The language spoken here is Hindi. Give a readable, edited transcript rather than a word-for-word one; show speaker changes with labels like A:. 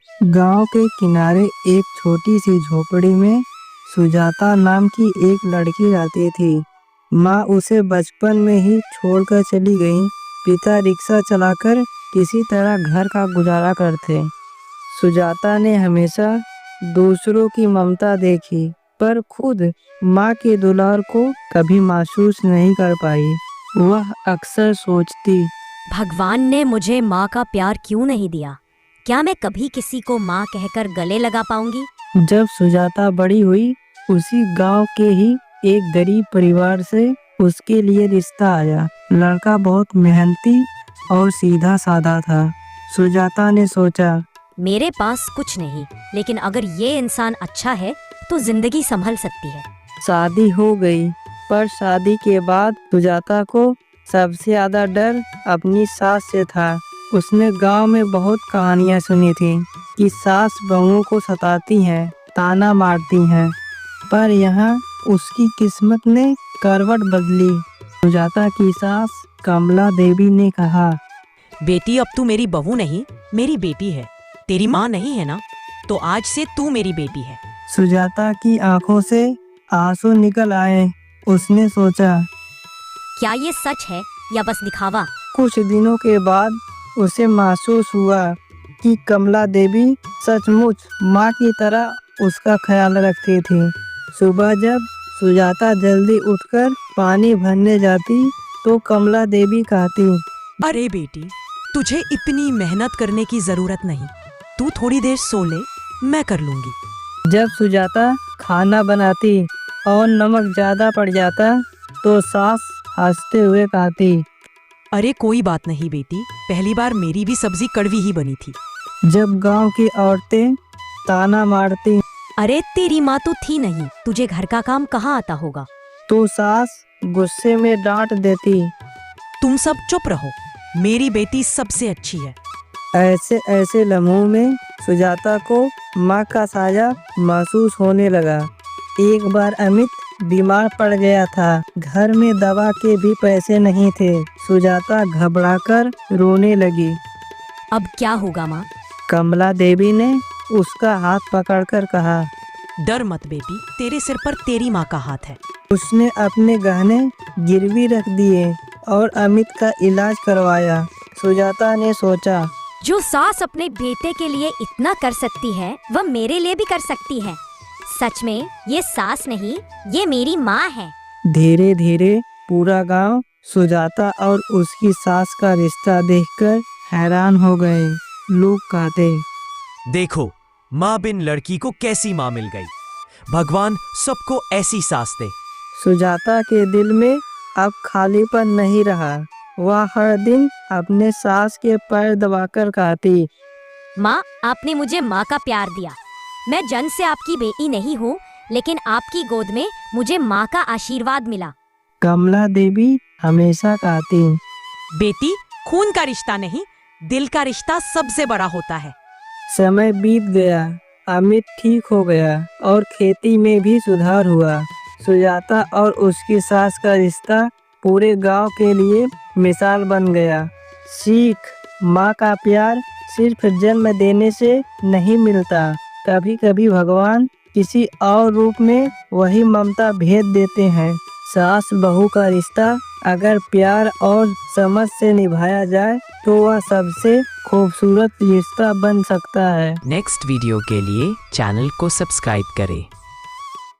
A: गांव के किनारे एक छोटी सी झोपड़ी में सुजाता नाम की एक लड़की रहती थी। माँ उसे बचपन में ही छोड़कर चली गई। पिता रिक्शा चलाकर किसी तरह घर का गुजारा करते। सुजाता ने हमेशा दूसरों की ममता देखी, पर खुद माँ के दुलार को कभी महसूस नहीं कर पाई। वह अक्सर सोचती,
B: भगवान ने मुझे माँ का प्यार क्यों नहीं दिया? क्या मैं कभी किसी को माँ कहकर गले लगा पाऊंगी?
A: जब सुजाता बड़ी हुई, उसी गांव के ही एक गरीब परिवार से उसके लिए रिश्ता आया। लड़का बहुत मेहनती और सीधा साधा था। सुजाता ने सोचा,
B: मेरे पास कुछ नहीं, लेकिन अगर ये इंसान अच्छा है तो जिंदगी संभल सकती है।
A: शादी हो गई, पर शादी के बाद सुजाता को सबसे ज्यादा डर अपनी सास से था। उसने गांव में बहुत कहानियां सुनी थी कि सास बहुओं को सताती हैं, ताना मारती हैं, पर यहाँ उसकी किस्मत ने करवट बदली। सुजाता की सास कमला देवी ने कहा,
C: बेटी, अब तू मेरी बहू नहीं, मेरी बेटी है। तेरी माँ नहीं है ना, तो आज से तू मेरी बेटी है।
A: सुजाता की आंखों से आंसू निकल आए। उसने सोचा,
B: क्या ये सच है या बस दिखावा?
A: कुछ दिनों के बाद उसे महसूस हुआ कि कमला देवी सचमुच माँ की तरह उसका ख्याल रखती थी। सुबह जब सुजाता जल्दी उठकर पानी भरने जाती तो कमला देवी कहती,
C: अरे बेटी, तुझे इतनी मेहनत करने की जरूरत नहीं, तू थोड़ी देर सो ले, मैं कर लूंगी।
A: जब सुजाता खाना बनाती और नमक ज्यादा पड़ जाता तो सास हंसते हुए कहती,
C: अरे कोई बात नहीं बेटी, पहली बार मेरी भी सब्जी कड़वी ही बनी थी।
A: जब गांव की औरतें ताना मारती
B: अरे तेरी माँ तो थी नहीं, तुझे घर का काम कहाँ आता होगा?
A: तो सास गुस्से में डांट देती।
C: तुम सब चुप रहो, मेरी बेटी सबसे अच्छी है।
A: ऐसे ऐसे लम्हों में सुजाता को माँ का साया महसूस होने लगा। एक बार अमित बीमार पड़ गया था। घर में दवा के भी पैसे नहीं थे। सुजाता घबराकर रोने लगी।
B: अब क्या होगा माँ?
A: कमला देवी ने उसका हाथ पकड़कर कहा,
C: डर मत बेटी, तेरे सिर पर तेरी माँ का हाथ है।
A: उसने अपने गहने गिरवी रख दिए और अमित का इलाज करवाया। सुजाता ने सोचा,
B: जो सास अपने बेटे के लिए इतना कर सकती है, वह मेरे लिए भी कर सकती है। सच में ये सास नहीं, ये मेरी माँ है।
A: धीरे धीरे पूरा गांव सुजाता और उसकी सास का रिश्ता देखकर हैरान हो गए। लोग कहते,
D: देखो, माँ बिन लड़की को कैसी माँ मिल गई। भगवान सबको ऐसी सास दे।
A: सुजाता के दिल में अब खालीपन नहीं रहा। वह हर दिन अपने सास के पैर दबाकर कहती,
B: माँ, आपने मुझे माँ का प्यार दिया। मैं जन्म से आपकी बेटी नहीं हूँ, लेकिन आपकी गोद में मुझे माँ का आशीर्वाद मिला।
A: कमला देवी हमेशा कहती,
C: बेटी, खून का रिश्ता नहीं, दिल का रिश्ता सबसे बड़ा होता है।
A: समय बीत गया। अमित ठीक हो गया और खेती में भी सुधार हुआ। सुजाता और उसकी सास का रिश्ता पूरे गांव के लिए मिसाल बन गया। सीख, माँ का प्यार सिर्फ जन्म देने से नहीं मिलता, कभी कभी भगवान किसी और रूप में वही ममता भेज देते हैं। सास बहू का रिश्ता अगर प्यार और समझ से निभाया जाए तो वह सबसे खूबसूरत रिश्ता बन सकता है।
D: नेक्स्ट वीडियो के लिए चैनल को सब्सक्राइब करें।